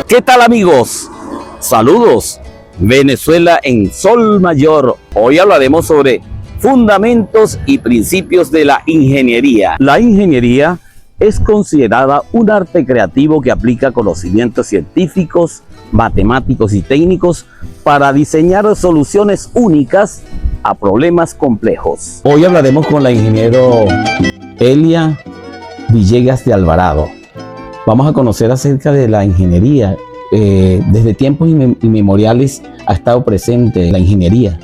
¿Qué tal, amigos? Saludos. Venezuela en Sol Mayor. Hoy hablaremos sobre fundamentos y principios de la ingeniería. La ingeniería es considerada un arte creativo que aplica conocimientos científicos, matemáticos y técnicos para diseñar soluciones únicas a problemas complejos. Hoy hablaremos con la ingeniero Elia Villegas de Alvarado. Vamos a conocer acerca de la ingeniería. Desde tiempos inmemoriales ha estado presente la ingeniería.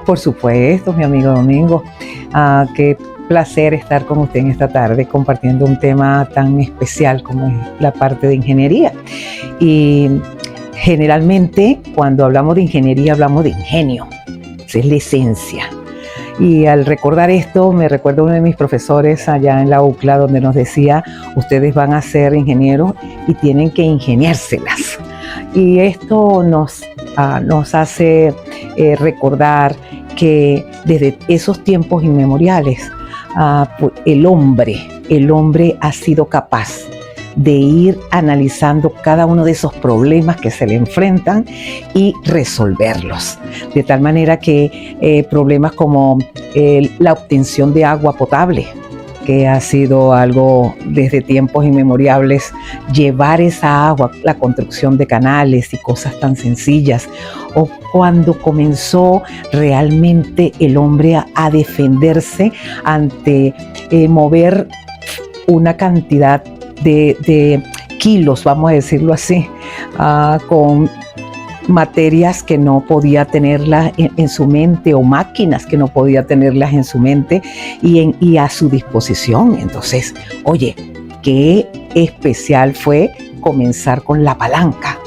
Por supuesto, mi amigo Domingo. Qué placer estar con usted en esta tarde compartiendo un tema tan especial como es la parte de ingeniería. Y generalmente cuando hablamos de ingeniería hablamos de ingenio. Esa es la esencia. Y al recordar esto, me recuerdo uno de mis profesores allá en la UCLA, donde nos decía, ustedes van a ser ingenieros y tienen que ingeniárselas. Y esto nos hace recordar que desde esos tiempos inmemoriales, el hombre ha sido capaz de ir analizando cada uno de esos problemas que se le enfrentan y resolverlos. De tal manera que problemas como la obtención de agua potable, que ha sido algo desde tiempos inmemoriales, llevar esa agua, la construcción de canales y cosas tan sencillas, o cuando comenzó realmente el hombre a defenderse ante mover una cantidad de kilos, vamos a decirlo así, con materias que no podía tenerlas en su mente, o máquinas que no podía tenerlas en su mente y a su disposición. Entonces, oye, qué especial fue comenzar con la palanca,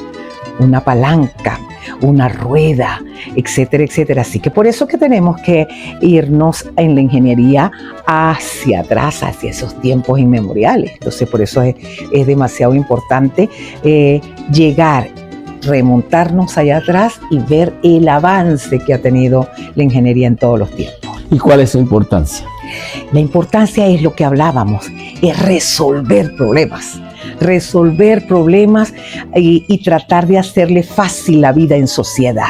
una rueda, etcétera, etcétera. Así que por eso que tenemos que irnos en la ingeniería hacia atrás, hacia esos tiempos inmemoriales. Entonces por eso es demasiado importante remontarnos allá atrás y ver el avance que ha tenido la ingeniería en todos los tiempos. ¿Y cuál es su importancia? La importancia es lo que hablábamos, es resolver problemas y tratar de hacerle fácil la vida en sociedad.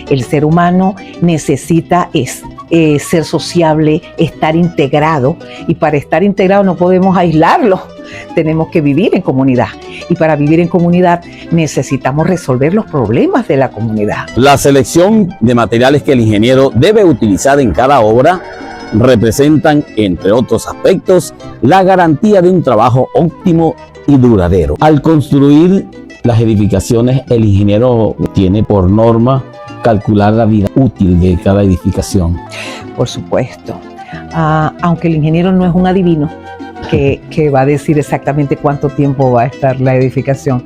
El ser humano necesita ser sociable, estar integrado, y para estar integrado no podemos aislarlo, tenemos que vivir en comunidad, y para vivir en comunidad necesitamos resolver los problemas de la comunidad. La selección de materiales que el ingeniero debe utilizar en cada obra representan, entre otros aspectos, la garantía de un trabajo óptimo y duradero. Al construir las edificaciones, el ingeniero tiene por norma calcular la vida útil de cada edificación. Por supuesto, aunque el ingeniero no es un adivino que va a decir exactamente cuánto tiempo va a estar la edificación,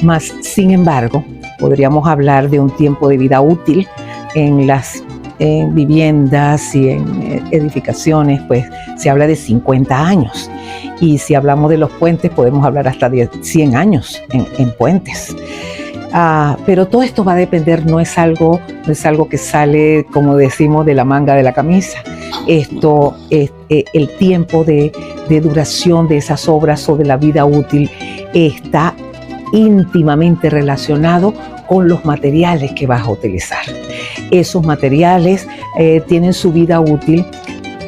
mas sin embargo podríamos hablar de un tiempo de vida útil en las viviendas y en edificaciones, pues se habla de 50 años. Y si hablamos de los puentes, podemos hablar hasta de 100 años en puentes. Pero todo esto va a depender, no es algo que sale, como decimos, de la manga de la camisa. Esto es el tiempo de duración de esas obras o de la vida útil está íntimamente relacionado con los materiales que vas a utilizar. Esos materiales tienen su vida útil,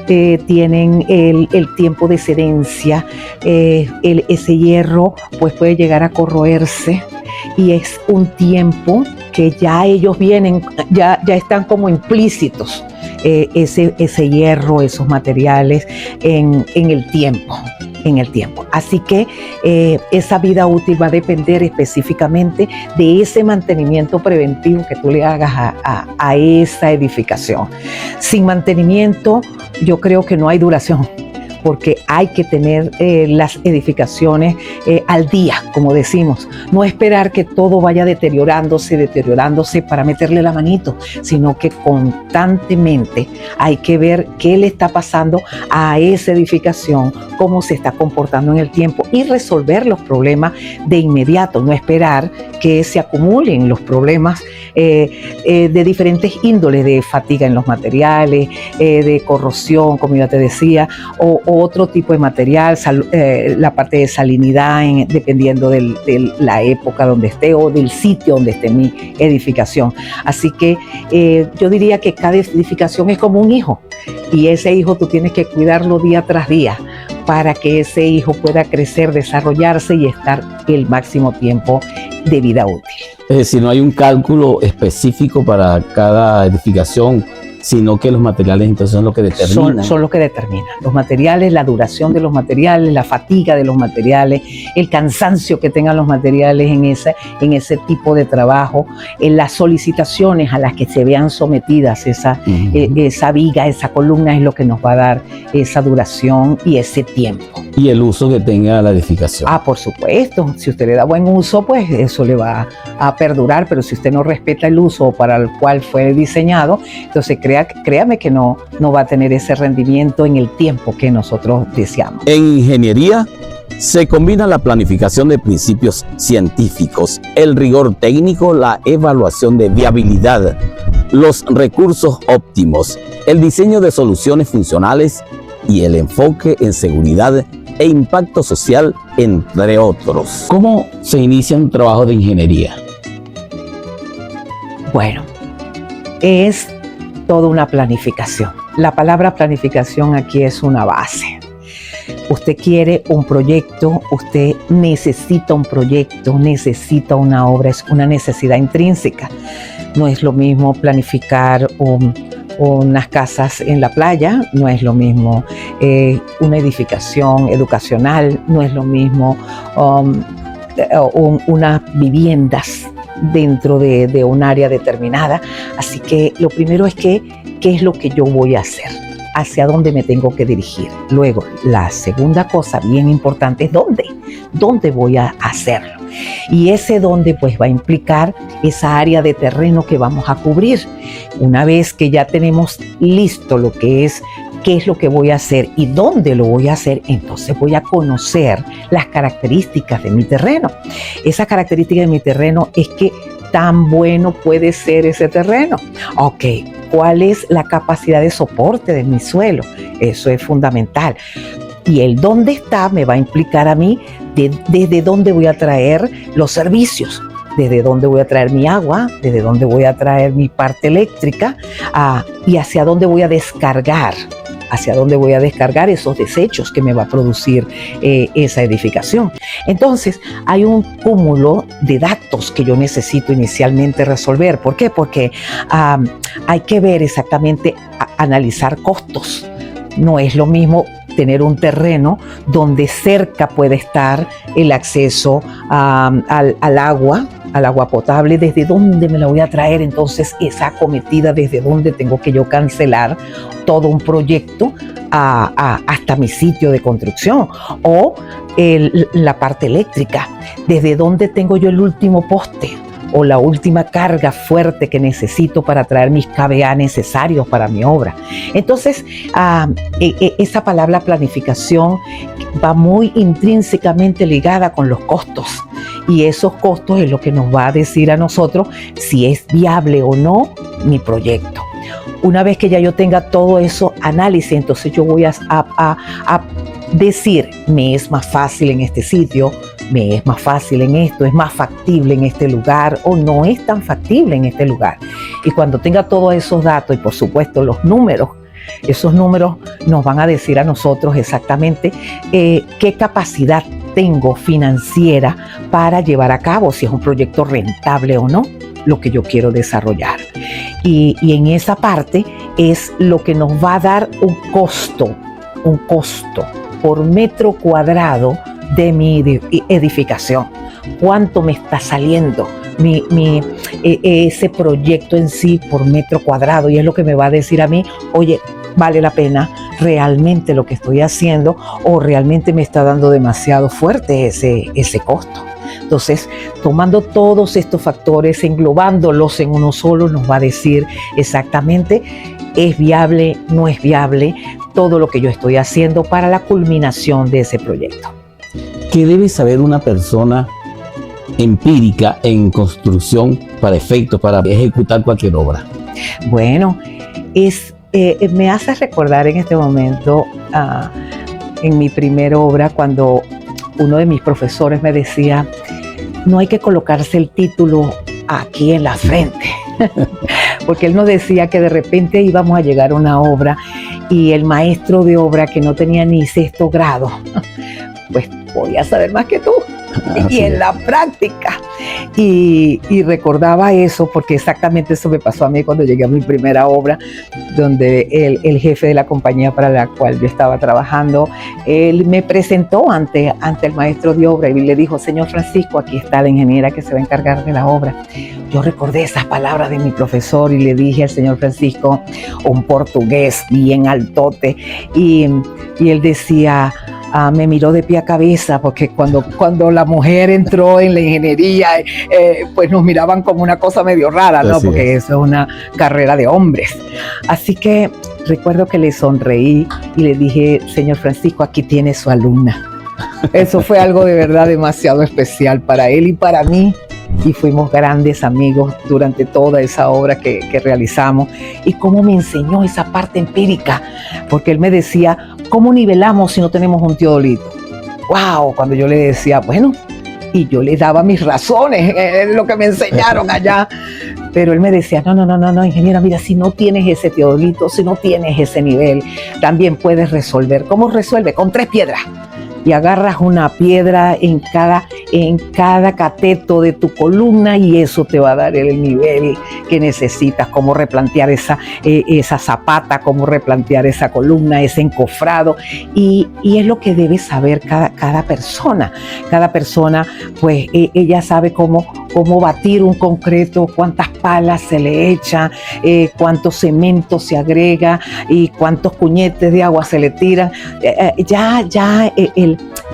tienen el tiempo de excedencia, ese hierro pues puede llegar a corroerse, y es un tiempo que ya ellos ya están como implícitos, ese hierro, esos materiales en el tiempo. Así que esa vida útil va a depender específicamente de ese mantenimiento preventivo que tú le hagas a esa edificación. Sin mantenimiento, yo creo que no hay duración, porque hay que tener las edificaciones al día, como decimos. No esperar que todo vaya deteriorándose para meterle la manito, sino que constantemente hay que ver qué le está pasando a esa edificación, cómo se está comportando en el tiempo, y resolver los problemas de inmediato. No esperar que se acumulen los problemas de diferentes índoles, de fatiga en los materiales, de corrosión, como ya te decía, o otro tipo de material, la parte de salinidad, dependiendo de la época donde esté o del sitio donde esté mi edificación. Así que yo diría que cada edificación es como un hijo, y ese hijo tú tienes que cuidarlo día tras día para que ese hijo pueda crecer, desarrollarse y estar el máximo tiempo de vida útil. Es decir, no hay un cálculo específico para cada edificación, sino que los materiales entonces son lo que determinan. Son lo que determinan. Los materiales, la duración de los materiales, la fatiga de los materiales, el cansancio que tengan los materiales en ese tipo de trabajo, las solicitaciones a las que se vean sometidas esa viga, esa columna es lo que nos va a dar esa duración y ese tiempo. Y el uso que tenga la edificación. Por supuesto. Si usted le da buen uso, pues eso le va a perdurar, pero si usted no respeta el uso para el cual fue diseñado, entonces créame que no va a tener ese rendimiento en el tiempo que nosotros deseamos. En ingeniería se combina la planificación de principios científicos, el rigor técnico, la evaluación de viabilidad, los recursos óptimos, el diseño de soluciones funcionales y el enfoque en seguridad e impacto social, entre otros. ¿Cómo se inicia un trabajo de ingeniería? Bueno, es toda una planificación. La palabra planificación aquí es una base. Usted quiere un proyecto, usted necesita un proyecto, necesita una obra, es una necesidad intrínseca. No es lo mismo planificar unas casas en la playa, no es lo mismo una edificación educacional, no es lo mismo unas viviendas dentro de un área determinada. Así que lo primero es ¿qué es lo que yo voy a hacer? ¿Hacia dónde me tengo que dirigir? Luego, la segunda cosa bien importante es ¿dónde voy a hacerlo? Y ese dónde pues va a implicar esa área de terreno que vamos a cubrir. Una vez que ya tenemos listo lo que es qué es lo que voy a hacer y dónde lo voy a hacer, entonces voy a conocer las características de mi terreno. Esa característica de mi terreno es que tan bueno puede ser ese terreno. Ok, ¿cuál es la capacidad de soporte de mi suelo? Eso es fundamental. Y el dónde está me va a implicar a mí desde dónde voy a traer los servicios, desde dónde voy a traer mi agua, desde dónde voy a traer mi parte eléctrica y hacia dónde voy a descargar esos desechos que me va a producir esa edificación. Entonces, hay un cúmulo de datos que yo necesito inicialmente resolver. ¿Por qué? Porque hay que ver exactamente, analizar costos. No es lo mismo tener un terreno donde cerca puede estar el acceso al agua potable, desde dónde me la voy a traer, entonces esa acometida, desde dónde tengo que yo cancelar todo un proyecto hasta mi sitio de construcción, o la parte eléctrica, desde dónde tengo yo el último poste o la última carga fuerte que necesito para traer mis KVA necesarios para mi obra. Entonces, esa palabra planificación va muy intrínsecamente ligada con los costos, y esos costos es lo que nos va a decir a nosotros si es viable o no mi proyecto. Una vez que ya yo tenga todo eso análisis, entonces yo voy a decir, me es más fácil en este sitio, me es más fácil en esto, es más factible en este lugar o no es tan factible en este lugar. Y cuando tenga todos esos datos y por supuesto los números, esos números nos van a decir a nosotros exactamente qué capacidad tengo financiera para llevar a cabo, si es un proyecto rentable o no, lo que yo quiero desarrollar. Y en esa parte es lo que nos va a dar un costo por metro cuadrado de mi edificación. ¿Cuánto me está saliendo ese proyecto en sí por metro cuadrado? Y es lo que me va a decir a mí, oye, ¿vale la pena realmente lo que estoy haciendo o realmente me está dando demasiado fuerte ese costo? Entonces, tomando todos estos factores, englobándolos en uno solo, nos va a decir exactamente, ¿es viable, no es viable todo lo que yo estoy haciendo para la culminación de ese proyecto? ¿Qué debe saber una persona empírica en construcción para ejecutar cualquier obra? Bueno, me hace recordar en este momento en mi primera obra, cuando uno de mis profesores me decía, no hay que colocarse el título aquí en la frente, porque él nos decía que de repente íbamos a llegar a una obra y el maestro de obra, que no tenía ni 6º grado, pues podía saber más que tú. Y en la práctica. Y recordaba eso porque exactamente eso me pasó a mí cuando llegué a mi primera obra, donde el jefe de la compañía para la cual yo estaba trabajando, él me presentó ante el maestro de obra y le dijo, señor Francisco, aquí está la ingeniera que se va a encargar de la obra. Yo recordé esas palabras de mi profesor y le dije al señor Francisco, un portugués bien altote, y él decía, me miró de pie a cabeza, porque cuando la mujer entró en la ingeniería, pues nos miraban como una cosa medio rara, ¿no? Así porque eso es una carrera de hombres. Así que recuerdo que le sonreí y le dije, señor Francisco, aquí tiene su alumna. Eso fue algo de verdad demasiado especial para él y para mí. Y fuimos grandes amigos durante toda esa obra que realizamos. Y cómo me enseñó esa parte empírica, porque él me decía, ¿cómo nivelamos si no tenemos un teodolito? ¡Wow! Cuando yo le decía, bueno, y yo le daba mis razones, es lo que me enseñaron allá. Pero él me decía, no, ingeniera, mira, si no tienes ese teodolito, si no tienes ese nivel, también puedes resolver. ¿Cómo resuelve? Con 3 piedras. Y agarras una piedra en cada cateto de tu columna y eso te va a dar el nivel que necesitas, cómo replantear esa zapata, cómo replantear esa columna, ese encofrado. Y es lo que debe saber cada persona. Cada persona, pues ella sabe cómo batir un concreto, cuántas palas se le echa, cuánto cemento se agrega y cuántos cuñetes de agua se le tiran.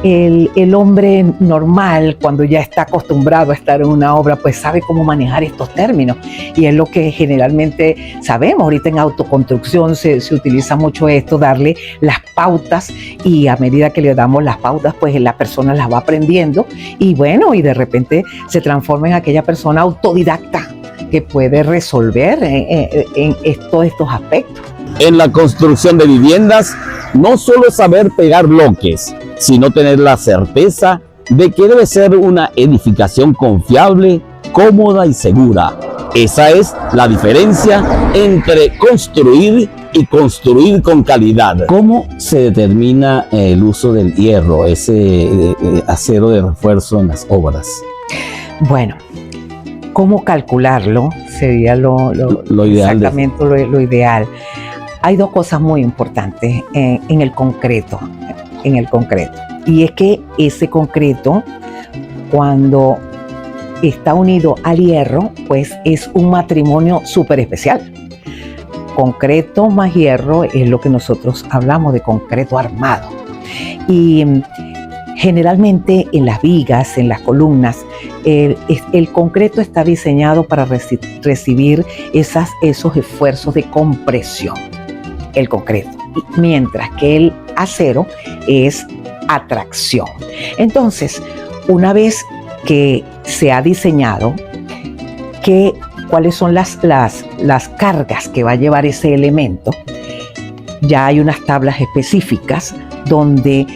El hombre normal, cuando ya está acostumbrado a estar en una obra, pues sabe cómo manejar estos términos. Y es lo que generalmente sabemos. Ahorita en autoconstrucción se utiliza mucho esto, darle las pautas, y a medida que le damos las pautas, pues la persona las va aprendiendo y bueno, y de repente se transforma en aquella persona autodidacta que puede resolver en todos estos aspectos. En la construcción de viviendas, no solo es saber pegar bloques, sino tener la certeza de que debe ser una edificación confiable, cómoda y segura. Esa es la diferencia entre construir y construir con calidad. ¿Cómo se determina el uso del hierro, ese acero de refuerzo en las obras? Bueno, ¿cómo calcularlo? Sería lo ideal. Exactamente lo ideal. Hay 2 cosas muy importantes en el concreto. Y es que ese concreto, cuando está unido al hierro, pues es un matrimonio súper especial. Concreto más hierro es lo que nosotros hablamos de concreto armado. Y generalmente en las vigas, en las columnas, el concreto está diseñado para recibir esos esfuerzos de compresión. El concreto, mientras que el acero es atracción. Entonces, una vez que se ha diseñado cuáles son las cargas que va a llevar ese elemento, ya hay unas tablas específicas donde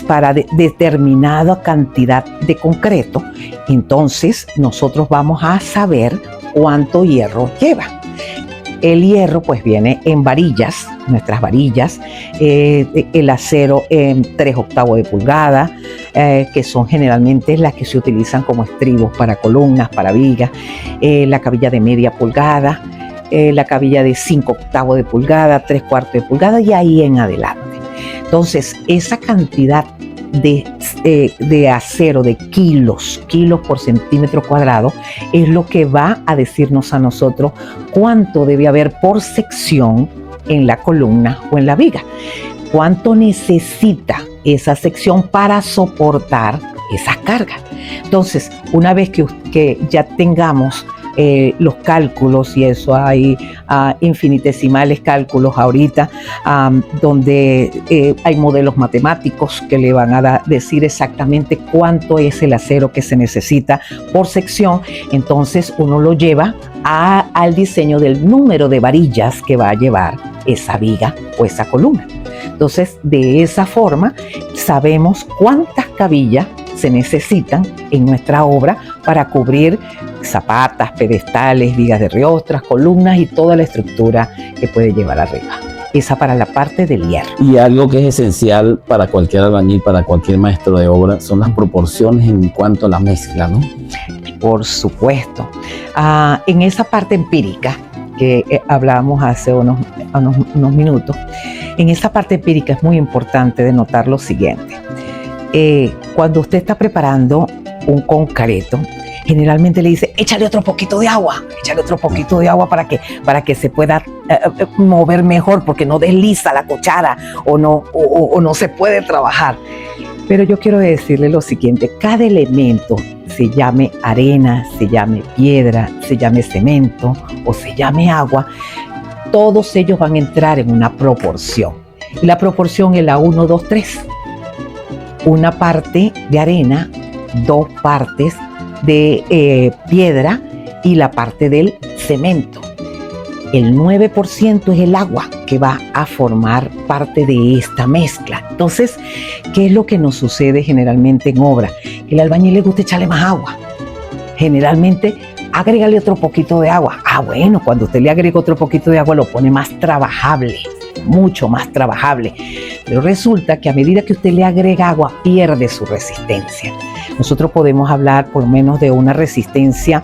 para determinada cantidad de concreto, entonces nosotros vamos a saber cuánto hierro lleva. El hierro pues viene en varillas, nuestras varillas, el acero en 3/8 de pulgada, que son generalmente las que se utilizan como estribos para columnas, para vigas, la cabilla de media pulgada, la cabilla de 5/8 de pulgada, 3/4 de pulgada y ahí en adelante. Entonces, esa cantidad de acero, de kilos por centímetro cuadrado, es lo que va a decirnos a nosotros cuánto debe haber por sección en la columna o en la viga. Cuánto necesita esa sección para soportar esas cargas. Entonces, una vez que ya tengamos los cálculos, y eso hay infinitesimales cálculos ahorita, donde hay modelos matemáticos que le van a decir exactamente cuánto es el acero que se necesita por sección. Entonces uno lo lleva al diseño del número de varillas que va a llevar esa viga o esa columna. Entonces, de esa forma, sabemos cuántas cabillas se necesitan en nuestra obra para cubrir zapatas, pedestales, vigas de riostras, columnas y toda la estructura que puede llevar arriba. Esa para la parte del hierro. Y algo que es esencial para cualquier albañil, para cualquier maestro de obra, son las proporciones en cuanto a la mezcla, ¿no? Por supuesto. En esa parte empírica que hablábamos hace unos minutos, en esa parte empírica es muy importante de notar lo siguiente. Cuando usted está preparando un concreto, generalmente le dice, échale otro poquito de agua para que se pueda mover mejor, porque no desliza la cuchara o no se puede trabajar. Pero yo quiero decirle lo siguiente, cada elemento, se llame arena, se llame piedra, se llame cemento o se llame agua, todos ellos van a entrar en una proporción. Y la proporción es la 1, 2, 3. Una parte de arena, 2 partes de piedra y la parte del cemento. El 9% es el agua que va a formar parte de esta mezcla. Entonces, ¿qué es lo que nos sucede generalmente en obra? Que al albañil le gusta echarle más agua. Generalmente, agrégale otro poquito de agua. Bueno, cuando usted le agrega otro poquito de agua, lo pone más trabajable, mucho más trabajable. Pero resulta que a medida que usted le agrega agua, pierde su resistencia. Nosotros podemos hablar por lo menos de una resistencia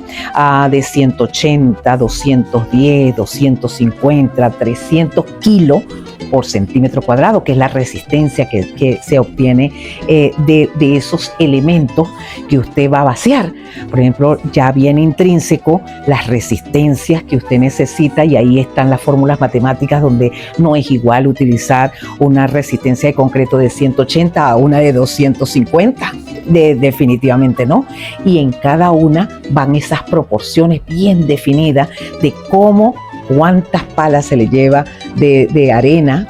de 180, 210, 250, 300 kilos por centímetro cuadrado, que es la resistencia que se obtiene de esos elementos que usted va a vaciar. Por ejemplo, ya viene intrínseco las resistencias que usted necesita y ahí están las fórmulas matemáticas donde no es igual utilizar una resistencia de concreto de 180 a una de 250. Definitivamente no. Y en cada una van esas proporciones bien definidas de cuántas palas se le lleva de arena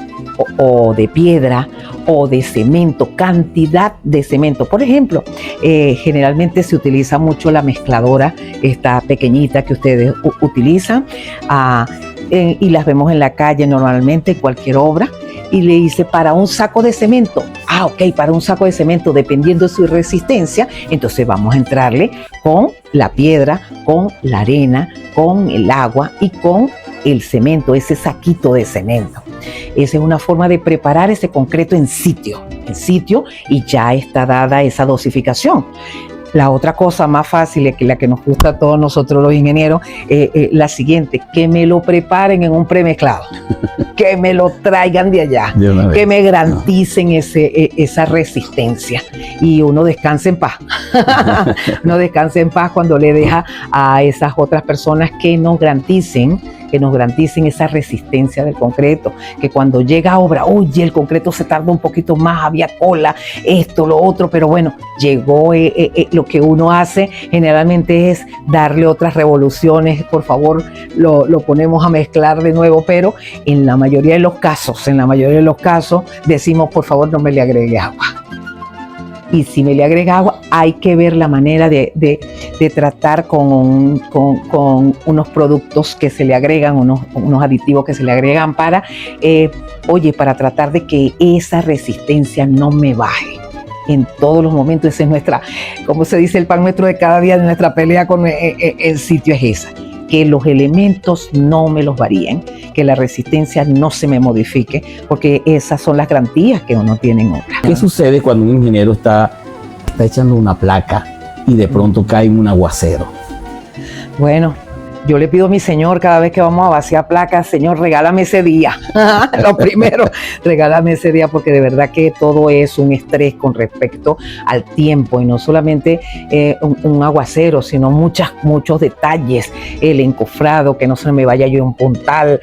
o de piedra o de cemento, cantidad de cemento. Por ejemplo, generalmente se utiliza mucho la mezcladora, esta pequeñita que ustedes utilizan, y las vemos en la calle normalmente, en cualquier obra, y le dice para un saco de cemento. Ok, para un saco de cemento, dependiendo de su resistencia, entonces vamos a entrarle con la piedra, con la arena, con el agua y con el cemento, ese saquito de cemento. Esa es una forma de preparar ese concreto en sitio, y ya está dada esa dosificación. La otra cosa más fácil, es que la que nos gusta a todos nosotros los ingenieros, la siguiente, que me lo preparen en un premezclado, que me lo traigan de allá, que me garanticen esa resistencia y uno descanse en paz. Uno descanse en paz cuando le deja a esas otras personas que nos garanticen esa resistencia del concreto, que cuando llega a obra, oye, el concreto se tarda un poquito más, había cola, esto, lo otro, pero bueno, llegó. Lo que uno hace generalmente es darle otras revoluciones, por favor, lo ponemos a mezclar de nuevo, pero en la mayoría de los casos decimos, por favor, no me le agregue agua. Y si me le agrega agua, hay que ver la manera de tratar con unos productos que se le agregan, unos aditivos que se le agregan para tratar de que esa resistencia no me baje en todos los momentos. Esa es nuestra, como se dice, el pan nuestro de cada día, de nuestra pelea con el sitio es esa. Que los elementos no me los varíen, que la resistencia no se me modifique, porque esas son las garantías que uno tiene en obra. ¿Qué sucede cuando un ingeniero está echando una placa y de pronto cae un aguacero? Bueno, yo le pido a mi señor cada vez que vamos a vaciar placas, Señor, regálame ese día. Lo primero, regálame ese día, porque de verdad que todo es un estrés con respecto al tiempo, y no solamente un aguacero, sino muchos detalles, el encofrado, que no se me vaya yo un puntal.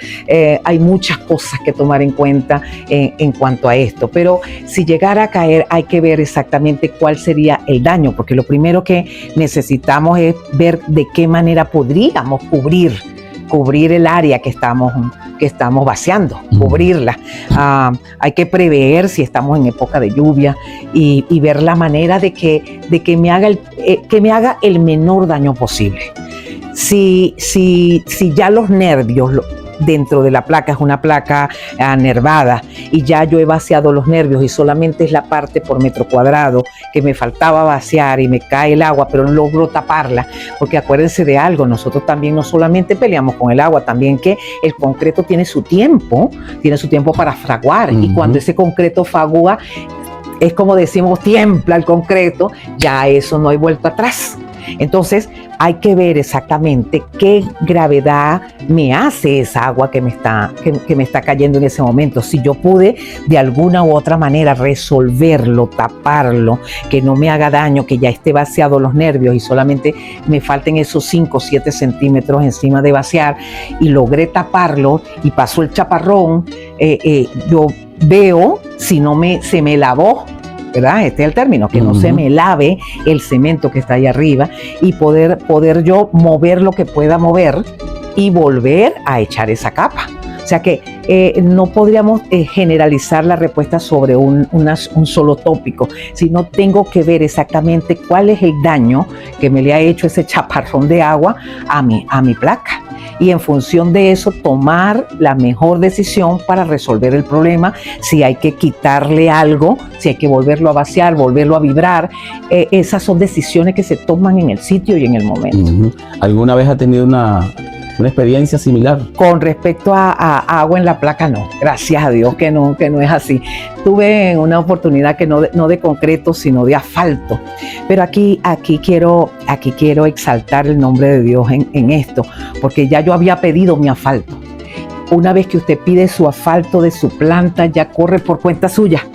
Hay muchas cosas que tomar en cuenta en cuanto a esto, pero si llegara a caer hay que ver exactamente cuál sería el daño, porque lo primero que necesitamos es ver de qué manera podríamos cubrir el área que estamos vaciando, cubrirla. Hay que prever si estamos en época de lluvia y ver la manera de que me haga el menor daño posible. Si ya los nervios dentro de la placa, es una placa nervada, y ya yo he vaciado los nervios y solamente es la parte por metro cuadrado que me faltaba vaciar y me cae el agua, pero no logro taparla, porque acuérdense de algo, nosotros también no solamente peleamos con el agua, también que el concreto tiene su tiempo para fraguar, y cuando ese concreto fragua, es como decimos, tiembla el concreto, ya eso no hay vuelta atrás. Entonces hay que ver exactamente qué gravedad me hace esa agua que me está cayendo en ese momento. Si yo pude de alguna u otra manera resolverlo, taparlo, que no me haga daño, que ya esté vaciado los nervios y solamente me falten esos 5 o 7 centímetros encima de vaciar, y logré taparlo y pasó el chaparrón, yo veo si se me lavó, ¿verdad? Este es el término, que no se me lave el cemento que está ahí arriba, y poder yo mover lo que pueda mover y volver a echar esa capa. O sea que no podríamos generalizar la respuesta sobre un solo tópico, sino tengo que ver exactamente cuál es el daño que me le ha hecho ese chaparrón de agua a mi placa. Y en función de eso tomar la mejor decisión para resolver el problema, si hay que quitarle algo, si hay que volverlo a vaciar, volverlo a vibrar. Esas son decisiones que se toman en el sitio y en el momento. ¿Alguna vez ha tenido una experiencia similar? Con respecto a agua en la placa, no, gracias a Dios que no es así. Tuve una oportunidad que no de concreto, sino de asfalto. Pero aquí quiero exaltar el nombre de Dios en esto, porque ya yo había pedido mi asfalto. Una vez que usted pide su asfalto de su planta, ya corre por cuenta suya.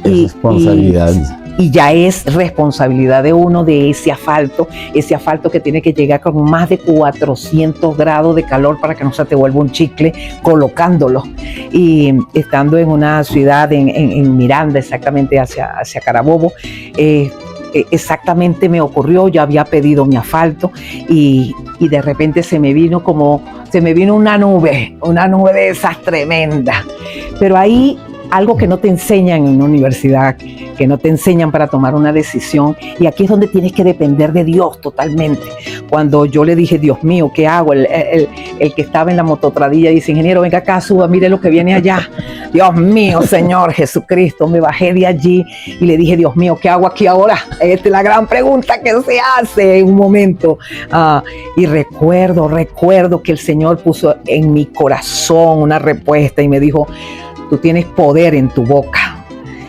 Es responsabilidad. Y ya es responsabilidad de uno de ese asfalto que tiene que llegar con más de 400 grados de calor para que no se te vuelva un chicle colocándolo. Y estando en una ciudad en Miranda, exactamente hacia Carabobo, exactamente me ocurrió, yo había pedido mi asfalto y de repente se me vino una nube de esas tremendas. Pero ahí algo que no te enseñan en una universidad, que no te enseñan para tomar una decisión, y aquí es donde tienes que depender de Dios totalmente. Cuando yo le dije, Dios mío, ¿qué hago? El que estaba en la mototradilla dice, ingeniero, venga acá, suba, mire lo que viene allá. Dios mío, Señor Jesucristo, me bajé de allí y le dije, Dios mío, ¿qué hago aquí ahora? Esta es la gran pregunta que se hace en un momento. Y recuerdo que el Señor puso en mi corazón una respuesta y me dijo, tú tienes poder en tu boca.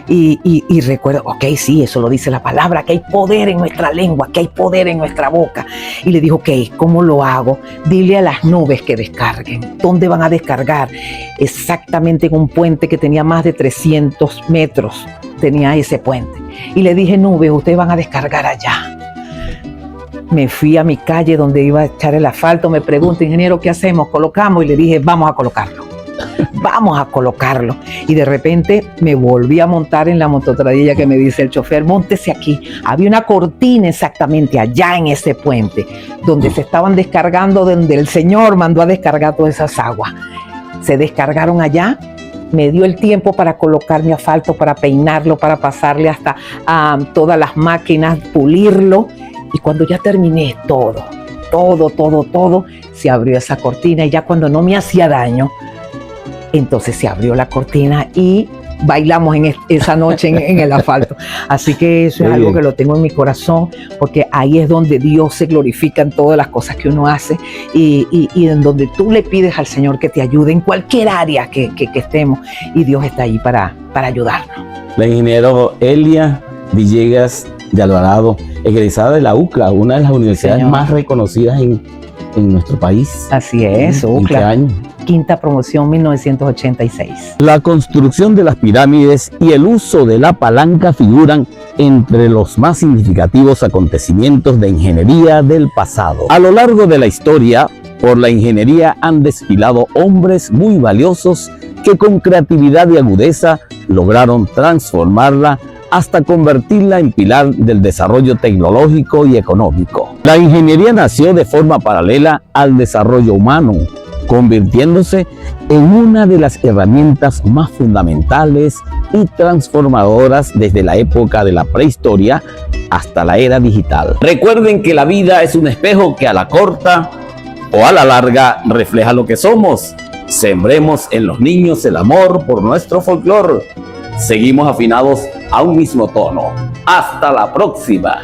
Y recuerdo, ok, sí, eso lo dice la palabra, que hay poder en nuestra lengua, que hay poder en nuestra boca. Y le dijo, ok, ¿cómo lo hago? Dile a las nubes que descarguen. ¿Dónde van a descargar? Exactamente en un puente que tenía más de 300 metros, tenía ese puente. Y le dije, nubes, ustedes van a descargar allá. Me fui a mi calle donde iba a echar el asfalto, me pregunta, ingeniero, ¿qué hacemos? ¿Colocamos? Y le dije, vamos a colocarlo. Y de repente me volví a montar en la mototradilla que me dice el chofer, móntese aquí. Había una cortina exactamente allá en ese puente donde se estaban descargando, donde el Señor mandó a descargar todas esas aguas. Se descargaron allá. Me dio el tiempo para colocar mi asfalto, para peinarlo, para pasarle hasta todas las máquinas, pulirlo. Y cuando ya terminé todo, se abrió esa cortina, y ya cuando no me hacía daño, entonces se abrió la cortina y bailamos esa noche en el asfalto. Así que eso es algo que lo tengo en mi corazón, porque ahí es donde Dios se glorifica en todas las cosas que uno hace, y en donde tú le pides al Señor que te ayude en cualquier área que estemos, y Dios está ahí para ayudarnos. La ingeniero Elia Villegas de Alvarado, egresada de la UCLA, una de las universidades más reconocidas en nuestro país. Así es, UCLA. ¿En qué año? Quinta promoción, 1986. La construcción de las pirámides y el uso de la palanca figuran entre los más significativos acontecimientos de ingeniería del pasado. A lo largo de la historia, por la ingeniería han desfilado hombres muy valiosos que con creatividad y agudeza lograron transformarla hasta convertirla en pilar del desarrollo tecnológico y económico. La ingeniería nació de forma paralela al desarrollo humano, convirtiéndose en una de las herramientas más fundamentales y transformadoras desde la época de la prehistoria hasta la era digital. Recuerden que la vida es un espejo que a la corta o a la larga refleja lo que somos. Sembremos en los niños el amor por nuestro folclor. Seguimos afinados a un mismo tono. ¡Hasta la próxima!